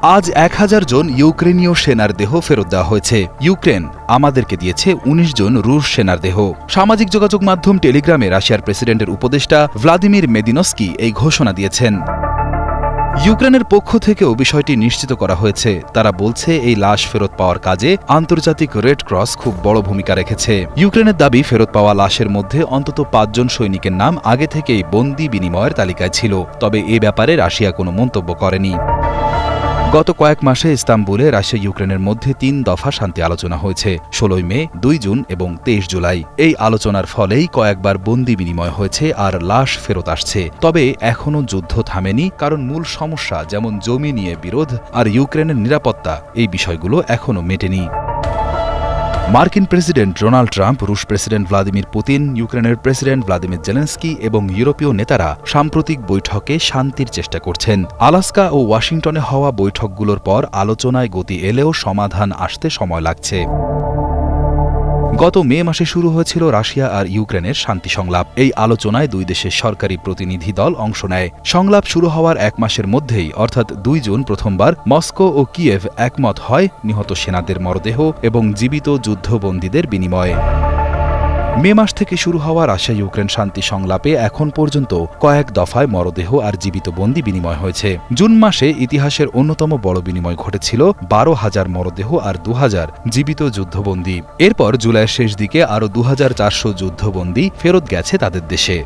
আজ ১,০০০ জন ইউক্রেনীয় সেনার দেহ ফেরত দেওয়া হয়েছে। ইউক্রেন আমাদেরকে দিয়েছে ১৯ জন রুশ সেনার দেহ। সামাজিক যোগাযোগ মাধ্যম টেলিগ্রামে রাশিয়ার প্রেসিডেন্টের উপদেষ্টা ভ্লাদিমির মেদিনস্কি এই ঘোষণা দিয়েছেন। ইউক্রেনের পক্ষ থেকেও বিষয়টি নিশ্চিত করা হয়েছে। তারা বলছে এই লাশ ফেরত পাওয়ার কাজে আন্তর্জাতিক রেড ক্রস খুব বড় ভূমিকা রেখেছে। ইউক্রেনের দাবি, ফেরত পাওয়া লাশের মধ্যে অন্তত ৫ জন সৈনিকের নাম আগে থেকেই বন্দী বিনিময়ের তালিকায় ছিল। তবে এ ব্যাপারে রাশিয়া কোনো মন্তব্য করেনি। গত কয়েক মাসে ইস্তাম্বুলে রাশিয়া ইউক্রেনের মধ্যে ৩ দফা শান্তি আলোচনা হয়েছে। ১৬ মে, ২ জুন এবং ২৩ জুলাই। এই আলোচনার ফলেই কয়েকবার বন্দী বিনিময় হয়েছে আর লাশ ফেরত আসছে। তবে এখনও যুদ্ধ থামেনি, কারণ মূল সমস্যা যেমন জমি নিয়ে বিরোধ আর ইউক্রেনের নিরাপত্তা, এই বিষয়গুলো এখনও মেটেনি। মার্কিন প্রেসিডেন্ট ডোনাল্ড ট্রাম্প, রুশ প্রেসিডেন্ট ভ্লাদিমির পুতিন, ইউক্রেনের প্রেসিডেন্ট ভ্লাদিমির জেলেনস্কি এবং ইউরোপীয় নেতারা সাম্প্রতিক বৈঠকে শান্তির চেষ্টা করছেন। আলাস্কা ও ওয়াশিংটনে হওয়া বৈঠকগুলোর পর আলোচনায় গতি এলেও সমাধান আসতে সময় লাগছে। গত মে মাসে শুরু হয়েছিল রাশিয়া আর ইউক্রেনের শান্তি সংলাপ। এই আলোচনায় দুই দেশের সরকারি প্রতিনিধি দল অংশ নেয়। সংলাপ শুরু হওয়ার ১ মাসের মধ্যেই অর্থাৎ ২ জুন প্রথমবার মস্কো ও কিয়েভ একমত হয় নিহত সেনাদের মরদেহ এবং জীবিত যুদ্ধবন্দীদের বিনিময়ে। মে মাস থেকে শুরু হওয়া রাশিয়া ইউক্রেন শান্তি সংলাপে এখন পর্যন্ত কয়েক দফায় মরদেহ আর জীবিত বন্দী বিনিময় হয়েছে। জুন মাসে ইতিহাসের অন্যতম বড় বিনিময় ঘটেছিল, ১২,০০০ মরদেহ আর ২,০০০ জীবিত যুদ্ধবন্দী। এরপর জুলাইয়ের শেষ দিকে আরও ২,৪০০ যুদ্ধবন্দী ফেরত গেছে তাদের দেশে।